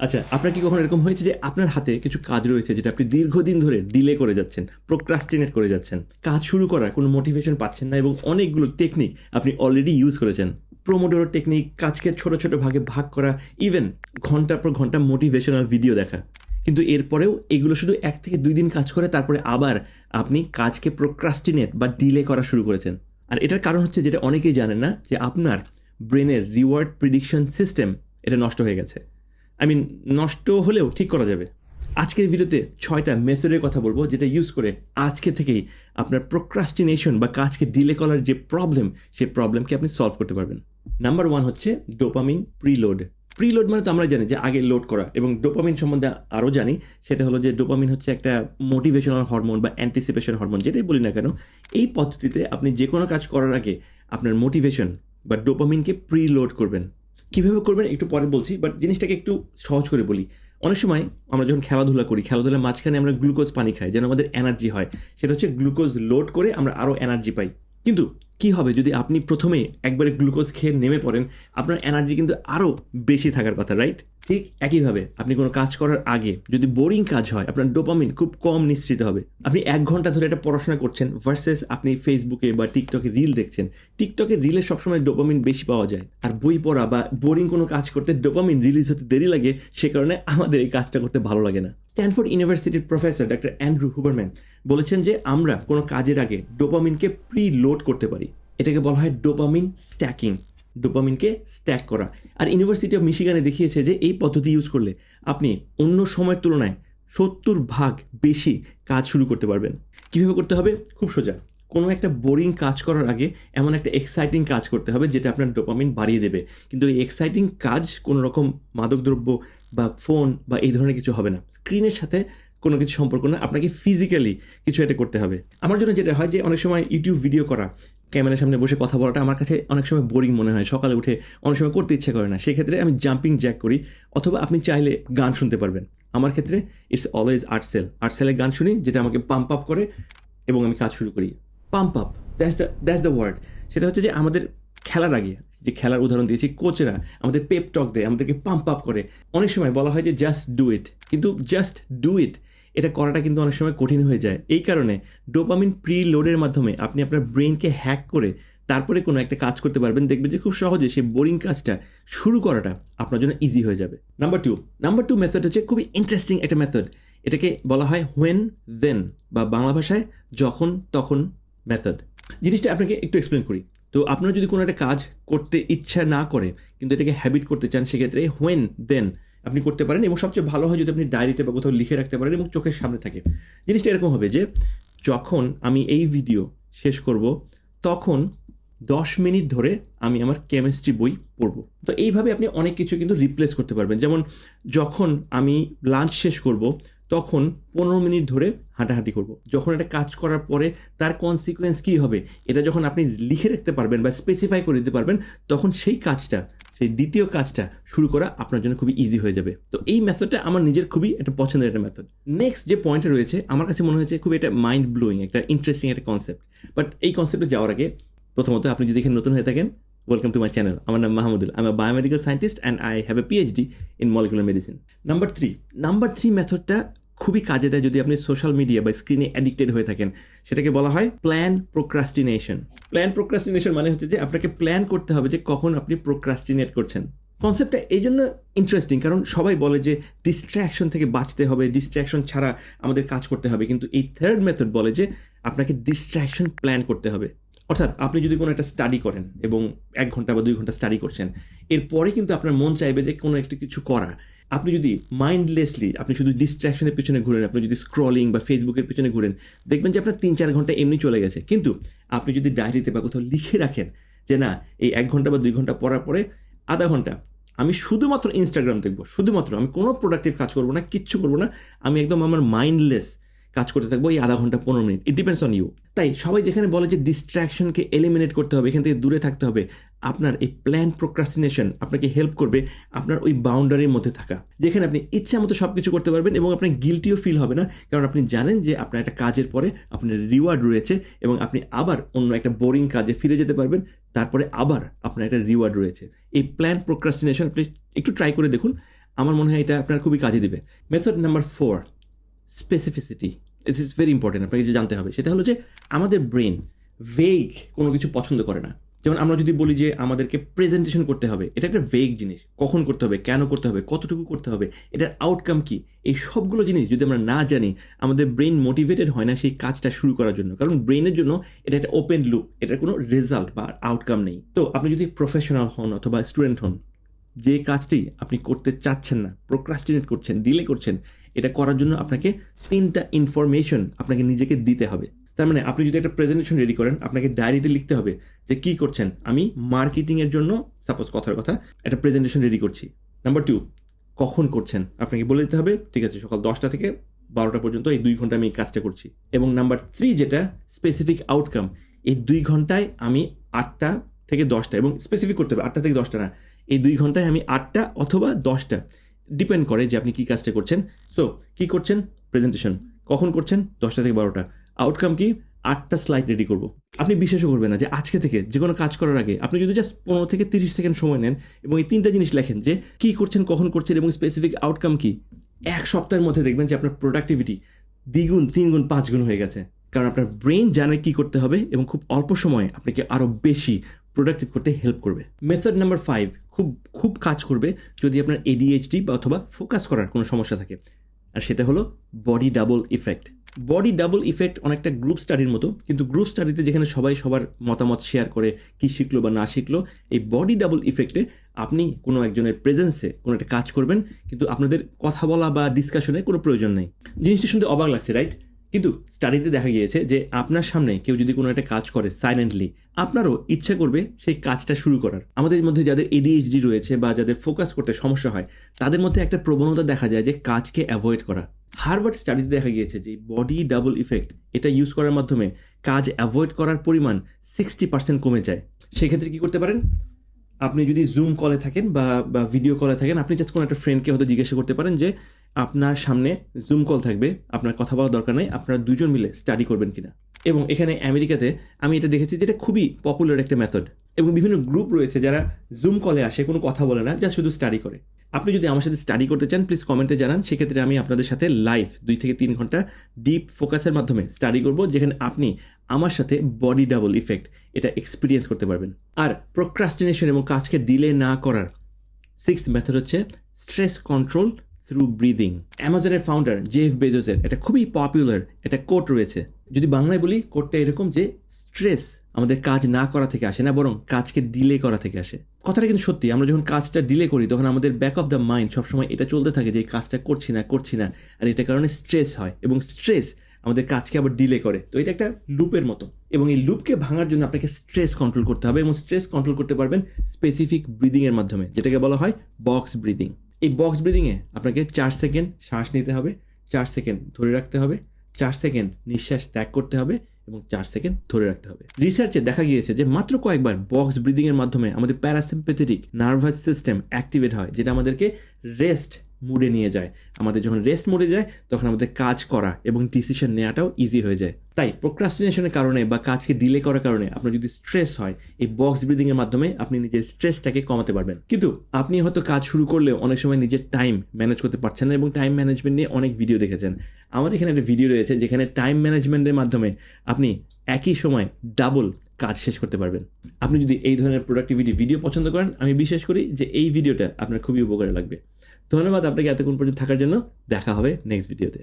আচ্ছা, আপনার কি কখনো এরকম হয়েছে যে আপনার হাতে কিছু কাজ রয়েছে যেটা আপনি দীর্ঘদিন ধরে ডিলে করে যাচ্ছেন, প্রোক্রাস্টিনেট করে যাচ্ছেন, কাজ শুরু করার কোনো মোটিভেশন পাচ্ছেন না এবং অনেকগুলো টেকনিক আপনি অলরেডি ইউজ করেছেন, প্রোমোডোরো টেকনিক, কাজকে ছোট ছোট ভাগে ভাগ করা, ইভেন ঘন্টার পর ঘন্টা মোটিভেশনাল ভিডিও দেখা, কিন্তু এরপরেও এগুলো শুধু 1 থেকে 2 দিন কাজ করে তারপরে আবার আপনি কাজকে প্রোক্রাস্টিনেট বা ডিলে করা শুরু করেছেন। আর এটার কারণ হচ্ছে, যেটা অনেকেই জানেন না, যে আপনার ব্রেনের রিওয়ার্ড প্রিডিকশন সিস্টেম এটা নষ্ট হয়ে গেছে। নষ্ট হলেও ঠিক করা যাবে। আজকের ভিডিওতে 6টা মেথডের কথা বলবো যেটা ইউজ করে আজকে থেকেই আপনার প্রোক্রাস্টিনেশন বা কাজকে ডিলে করার যে প্রবলেম, সেই প্রবলেমকে আপনি সলভ করতে পারবেন। নাম্বার 1 হচ্ছে ডোপামিন প্রিলোড। প্রিলোড মানে তো আমরা জানি যে আগে লোড করা, এবং ডোপামিন সম্বন্ধে আরও জানি, সেটা হলো যে ডোপামিন হচ্ছে একটা মোটিভেশনাল হরমোন বা অ্যান্টিসিপেশন হরমোন, যেটাই বলি না কেন। এই পদ্ধতিতে আপনি যে কোনো কাজ করার আগে আপনার মোটিভেশন বা ডোপামিনকে প্রিলোড করবেন। কীভাবে করবেন একটু পরে বলছি, বাট জিনিসটাকে একটু সহজ করে বলি। অনেক সময় আমরা যখন খেলাধুলা করি, খেলাধুলার মাঝখানে আমরা গ্লুকোজ পানি খাই যেন আমাদের এনার্জি হয়। সেটা হচ্ছে গ্লুকোজ লোড করে আমরা আরও এনার্জি পাই। কিন্তু কি হবে যদি আপনি প্রথমে একবারে গ্লুকোজ খেয়ে নেমে পড়েন? আপনার এনার্জি কিন্তু আরও বেশি থাকার কথা, রাইট? ঠিক একইভাবে আপনি কোনো কাজ করার আগে যদি বোরিং কাজ হয়, আপনার ডোপামিন খুব কম নিঃসৃত হবে। আপনি 1 ঘন্টা ধরে একটা পড়াশোনা করছেন ভার্সেস আপনি ফেসবুকে বা টিকটকে রিল দেখছেন। টিকটকের রিলে সবসময় ডোপামিন বেশি পাওয়া যায়, আর বই পড়া বা বোরিং কোনো কাজ করতে ডোপামিন রিলিজ হতে দেরি লাগে, সে কারণে আমাদের এই কাজটা করতে ভালো লাগে না। স্ট্যানফোর্ড ইউনিভার্সিটির প্রফেসর ডক্টর অ্যান্ড্রু হুবারম্যান বলেছেন যে আমরা কোনো কাজের আগে ডোপামিনকে প্রি লোড করতে পারি। এটাকে বলা হয় ডোপামিন স্ট্যাকিং, ডোপামিনকে স্ট্যাক করা। আর ইউনিভার্সিটি অফ মিশিগানে দেখিয়েছে যে এই পদ্ধতি ইউজ করলে আপনি অন্য সময়ের তুলনায় 70 ভাগ বেশি কাজ শুরু করতে পারবেন। কীভাবে করতে হবে? খুব সোজা। কোনো একটা বোরিং কাজ করার আগে এমন একটা এক্সাইটিং কাজ করতে হবে যেটা আপনার ডোপামিন বাড়িয়ে দেবে। কিন্তু এই এক্সাইটিং কাজ কোনো রকম মাদকদ্রব্য বা ফোন বা এই ধরনের কিছু হবে না, স্ক্রিনের সাথে কোনো কিছু সম্পর্ক না, আপনাকে ফিজিক্যালি কিছু এটা করতে হবে। আমার জন্য যেটা হয় যে অনেক সময় ইউটিউব ভিডিও করা, ক্যামেরার সামনে বসে কথা বলাটা আমার কাছে অনেক সময় বোরিং মনে হয়, সকালে উঠে অনেক সময় করতে ইচ্ছে করে না। সেক্ষেত্রে আমি জাম্পিং জ্যাক করি, অথবা আপনি চাইলে গান শুনতে পারবেন। আমার ক্ষেত্রে ইটস অলওয়েজ আর্টসেলের গান শুনি, যেটা আমাকে পাম্প আপ করে এবং আমি কাজ শুরু করি। Pump up, that's the word. সেটা হচ্ছে যে আমাদের খেলার আগে, যে খেলার উদাহরণ দিয়েছি, কোচেরা আমাদের পেপ টক দেয়, আমাদেরকে পাম্প আপ করে। অনেক সময় বলা হয় যে জাস্ট ডু ইট, কিন্তু জাস্ট ডু ইট এটা করাটা কিন্তু অনেক সময় কঠিন হয়ে যায়। এই কারণে ডোপামিন প্রি লোডের মাধ্যমে আপনি আপনার ব্রেনকে হ্যাক করে তারপরে কোনো একটা কাজ করতে পারবেন। দেখবেন যে খুব সহজে সেই বোরিং কাজটা শুরু করাটা আপনার জন্য ইজি হয়ে যাবে। নাম্বার টু মেথড হচ্ছে খুবই ইন্টারেস্টিং একটা মেথড। এটাকে বলা হয় হোয়েন দেন, বা বাংলা ভাষায় যখন তখন মেথড। জিনিসটা আপনাকে একটু এক্সপ্লেন করি। তো আপনারা যদি কোনো একটা কাজ করতে ইচ্ছা না করে কিন্তু এটাকে হ্যাবিট করতে চান, সেক্ষেত্রে হোয়েন দেন আপনি করতে পারেন, এবং সবচেয়ে ভালো হয় যদি আপনি ডায়েরিতে বা কোথাও লিখে রাখতে পারেন এবং চোখের সামনে থাকে। জিনিসটা এরকম হবে যে যখন আমি এই ভিডিও শেষ করব তখন 10 মিনিট ধরে আমি আমার কেমিস্ট্রি বই পড়ব। তো এইভাবে আপনি অনেক কিছু কিন্তু রিপ্লেস করতে পারবেন। যেমন যখন আমি লাঞ্চ শেষ করব তখন 15 মিনিট ধরে হাঁটাহাঁটি করব। যখন এটা কাজ করার পরে তার কনসিকুয়েন্স কী হবে এটা যখন আপনি লিখে রাখতে পারবেন বা স্পেসিফাই করে দিতে পারবেন, তখন সেই কাজটা, সেই দ্বিতীয় কাজটা শুরু করা আপনার জন্য খুবই ইজি হয়ে যাবে। তো এই মেথডটা আমার নিজের খুবই একটা পছন্দের একটা মেথড। নেক্সট যে পয়েন্টটা রয়েছে, আমার কাছে মনে হয়েছে খুবই একটা মাইন্ড ব্লোয়িং, একটা ইন্টারেস্টিং একটা কনসেপ্ট। বাট এই কনসেপ্টে যাওয়ার আগে প্রথমত আপনি যদি এখানে নতুন হয়ে থাকেন, ওয়েলকাম টু মাই চ্যানেল। আমার নাম Mahmudul. I am a biomedical scientist and I have a PhD in molecular medicine. Number three মেথডটা খুবই কাজে দেয় যদি আপনি সোশ্যাল মিডিয়া বা স্ক্রিনে অ্যাডিক্টেড হয়ে থাকেন। সেটাকে বলা হয় প্ল্যান প্রোক্রাস্টিনেশন। প্ল্যান প্রোক্রাস্টিনেশন মানে হচ্ছে যে আপনাকে প্ল্যান করতে হবে যে কখন আপনি প্রোক্রাস্টিনেট করছেন। কনসেপ্টটা এই জন্য ইন্টারেস্টিং কারণ সবাই বলে যে ডিস্ট্র্যাকশন থেকে বাঁচতে হবে, ডিস্ট্র্যাকশন ছাড়া আমাদের কাজ করতে হবে, কিন্তু এই থার্ড মেথড বলে যে আপনাকে ডিস্ট্র্যাকশন প্ল্যান করতে হবে। অর্থাৎ আপনি যদি কোনো একটা স্টাডি করেন এবং 1 ঘন্টা বা 2 ঘন্টা স্টাডি করছেন, এরপরে কিন্তু আপনার মন চাইবে যে কোনো একটা কিছু করা। আপনি যদি মাইন্ডলেসলি আপনি শুধু ডিস্ট্র্যাকশনের পিছনে ঘুরেন, আপনি যদি স্ক্রলিং বা ফেসবুকের পিছনে ঘুরেন, দেখবেন যে আপনার 3-4 ঘন্টা এমনি চলে গেছে। কিন্তু আপনি যদি ডায়েরিতে বা কোথাও লিখে রাখেন যে না, এই 1 ঘন্টা বা 2 ঘন্টা পড়ার পরে আধা ঘন্টা আমি শুধুমাত্র ইনস্টাগ্রাম দেখবো, শুধুমাত্র আমি কোনো প্রোডাক্টিভ কাজ করবো না, কিচ্ছু করবো না, আমি একদম আমার মাইন্ডলেস কাজ করতে থাকবো এই আধা ঘন্টা 15 minute. It depends on you. তাই সবাই যেখানে বলে যে ডিস্ট্র্যাকশনকে এলিমিনেট করতে হবে, এখান থেকে দূরে থাকতে হবে, আপনার এই প্ল্যান প্রোক্রাস্টিনেশন আপনাকে হেল্প করবে আপনার ওই বাউন্ডারির মধ্যে থাকা, যেখানে আপনি ইচ্ছা মতো সব কিছু করতে পারবেন এবং আপনার গিলটিও ফিল হবে না, কারণ আপনি জানেন যে আপনার একটা কাজের পরে আপনার রিওয়ার্ড রয়েছে এবং আপনি আবার অন্য একটা বোরিং কাজে ফিরে যেতে পারবেন, তারপরে আবার আপনার একটা রিওয়ার্ড রয়েছে। এই প্ল্যান প্রোক্রাস্টিনেশন আপনি একটু ট্রাই করে দেখুন। আমার মনে হয় এটা আপনার খুবই কাজে দিবে। Method number 4, specificity. It is very important, আপনাকে যে জানতে হবে সেটা হলো যে আমাদের ব্রেন ভেগ কোনো কিছু পছন্দ করে না। যেমন আমরা যদি বলি যে আমাদেরকে প্রেজেন্টেশন করতে হবে, এটা একটা ভেগ জিনিস। কখন করতে হবে, কেন করতে হবে, কতটুকু করতে হবে, এটার আউটকাম কি, এই সবগুলো জিনিস যদি আমরা না জানি, আমাদের ব্রেন মোটিভেটেড হয় না সেই কাজটা শুরু করার জন্য। কারণ ব্রেনের জন্য এটা একটা ওপেন লুপ, এটার কোনো রেজাল্ট বা আউটকাম নেই। তো আপনি যদি প্রফেশনাল হন অথবা স্টুডেন্ট হন, যে কাজটি আপনি করতে চাচ্ছেন না, প্রোক্রাস্টিনেট করছেন, ডিলে করছেন, এটা করার জন্য আপনাকে 3টা ইনফরমেশন আপনাকে নিজেকে দিতে হবে। তার মানে আপনি যদি একটা প্রেজেন্টেশন রেডি করেন, আপনাকে ডায়েরিতে লিখতে হবে যে কি করছেন। আমি মার্কেটিংয়ের জন্য সাপোজ কথার কথা একটা প্রেজেন্টেশন রেডি করছি। নাম্বার 2, কখন করছেন আপনাকে বলে দিতে হবে, ঠিক আছে সকাল 10টা থেকে 12টা পর্যন্ত এই 2 ঘন্টা আমি এই কাজটা করছি। এবং নাম্বার 3 যেটা স্পেসিফিক আউটকাম, এই 2 ঘন্টায় আমি 8টা থেকে 10টা, এবং স্পেসিফিক করতে হবে 8টা থেকে 10টা না, এই 2 ঘন্টায় আমি 8টা অথবা 10টা, ডিপেন্ড করে যে আপনি কী কাজটা করছেন। সো কী করছেন, প্রেজেন্টেশন। কখন করছেন, 10টা থেকে 12টা। আউটকাম কি, 8টা স্লাইড রেডি করব। আপনি বিশ্বাসও করবেন না যে আজকে থেকে যে কোনো কাজ করার আগে আপনি যদি জাস্ট 15 থেকে 30 সেকেন্ড সময় নেন এবং এই 3টা জিনিস লেখেন যে কী করছেন, কখন করছেন এবং স্পেসিফিক আউটকাম কি, 1 সপ্তাহের মধ্যে দেখবেন যে আপনার প্রোডাক্টিভিটি 2 গুণ, 3 গুণ, 5 গুণ হয়ে গেছে। কারণ আপনার ব্রেন জানে কী করতে হবে এবং খুব অল্প সময়ে আপনাকে আরও বেশি প্রোডাক্টিভ করতে হেল্প করবে। মেথড নাম্বার 5 খুব খুব কাজ করবে যদি আপনার ADHD বা অথবা ফোকাস করার কোনো সমস্যা থাকে, আর সেটা হলো body double effect. Body double effect অনেকটা গ্রুপ স্টাডির মতো, কিন্তু গ্রুপ স্টাডিতে যেখানে সবাই সবার মতামত শেয়ার করে কি শিখলো বা না শিখলো, এই বডি ডাবল ইফেক্টে আপনি কোনো একজনের প্রেজেন্সে কোনো একটা কাজ করবেন, কিন্তু আপনাদের কথা বলা বা ডিসকাশনে কোনো প্রয়োজন নেই। জিনিসটা শুনতে অবাক লাগছে, রাইট? কিন্তু স্টাডিতে দেখা গিয়েছে যে আপনার সামনে কেউ যদি কোনো একটা কাজ করে সাইলেন্টলি, আপনারও ইচ্ছা করবে সেই কাজটা শুরু করার। আমাদের মধ্যে যাদের ADHD রয়েছে বা যাদের ফোকাস করতে সমস্যা হয়, তাদের মধ্যে একটা প্রবণতা দেখা যায় যে কাজকে অ্যাভয়েড করা। হার্ভার্ড স্টাডিতে দেখা গিয়েছে যে বডি ডাবল ইফেক্ট এটা ইউজ করার মাধ্যমে কাজ অ্যাভয়েড করার পরিমাণ 60% কমে যায়। সেক্ষেত্রে কী করতে পারেন, আপনি যদি জুম কলে থাকেন বা ভিডিও কলে থাকেন, আপনি জাস্ট কোনো একটা ফ্রেন্ডকে হয়তো জিজ্ঞাসা করতে পারেন যে আপনার সামনে জুম কল থাকবে, আপনার কথা বলার দরকার নেই, আপনারা 2 জন মিলে স্টাডি করবেন কিনা। এবং এখানে আমেরিকাতে আমি এটা দেখেছি যে এটা খুবই পপুলার একটা মেথড, এবং বিভিন্ন গ্রুপ রয়েছে যারা জুম কলে আসে, কোনো কথা বলে না, যা শুধু স্টাডি করে। আপনি যদি আমার সাথে স্টাডি করতে চান, প্লিজ কমেন্টে জানান, সেক্ষেত্রে আমি আপনাদের সাথে লাইভ 2 থেকে 3 ঘন্টা ডিপ ফোকাসের মাধ্যমে স্টাডি করব, যেখানে আপনি আমার সাথে বডি ডাবল ইফেক্ট এটা এক্সপিরিয়েন্স করতে পারবেন। আর প্রোক্রাস্টিনেশন এবং কাজকে ডিলে না করার 6th মেথড হচ্ছে স্ট্রেস কন্ট্রোল থ্রু ব্রিদিং। অ্যামাজনের ফাউন্ডার জেফ বেজোসের এটা খুবই পপুলার একটা কোট রয়েছে। যদি বাংলায় বলি, কোটটা এরকম যে স্ট্রেস আমাদের কাজ না করা থেকে আসে না, বরং কাজকে ডিলে করা থেকে আসে। কথাটা কিন্তু সত্যি। আমরা যখন কাজটা ডিলে করি তখন আমাদের ব্যাক অফ দ্য মাইন্ড সবসময় এটা চলতে থাকে যে এই কাজটা করছি না, আর এটার কারণে স্ট্রেস হয়, এবং স্ট্রেস আমাদের কাজকে আবার ডিলে করে। তো এটা একটা লুপের মতো, এবং এই লুপকে ভাঙার জন্য আপনাকে স্ট্রেস কন্ট্রোল করতে হবে, এবং স্ট্রেস কন্ট্রোল করতে পারবেন স্পেসিফিক ব্রিদিংয়ের মাধ্যমে, যেটাকে বলা হয় বক্স ব্রিদিং। এই বক্স ব্রিদিংয়ে আপনাকে 4 সেকেন্ড শ্বাস নিতে হবে, 4 সেকেন্ড ধরে রাখতে হবে, 4 সেকেন্ড নিঃশ্বাস ত্যাগ করতে হবে, এবং 4 সেকেন্ড ধরে রাখতে হবে। রিসার্চে দেখা গিয়েছে যে মাত্র কয়েকবার বক্স ব্রিদিংয়ের মাধ্যমে আমাদের প্যারাসিম্প্যাথেটিক নার্ভাস সিস্টেম অ্যাক্টিভেট হয়, যেটা আমাদেরকে রেস্ট মুডে নিয়ে যায়। আমাদের যখন রেস্ট মুডে যায় তখন আমাদের কাজ করা এবং ডিসিশন নেওয়াটাও ইজি হয়ে যায়। তাই প্রোক্রাস্টিনেশনের কারণে বা কাজকে ডিলে করার কারণে আপনার যদি স্ট্রেস হয়, এই বক্স ব্রিদিংয়ের মাধ্যমে আপনি নিজের স্ট্রেসটাকে কমাতে পারবেন। কিন্তু আপনি হয়তো কাজ শুরু করলেও অনেক সময় নিজের টাইম ম্যানেজ করতে পারছেন না, এবং টাইম ম্যানেজমেন্ট নিয়ে অনেক ভিডিও দেখেছেন। আমার এখানে একটা ভিডিও রয়েছে যেখানে টাইম ম্যানেজমেন্টের মাধ্যমে আপনি একই সময় ডাবল কাজ শেষ করতে পারবেন। আপনি যদি এই ধরনের প্রোডাক্টিভিটি ভিডিও পছন্দ করেন, আমি বিশ্বাস করি যে এই ভিডিওটা আপনার খুবই উপকারে লাগবে। ধন্যবাদ আপনাকে এতক্ষণ পর্যন্ত থাকার জন্য। দেখা হবে নেক্সট ভিডিওতে।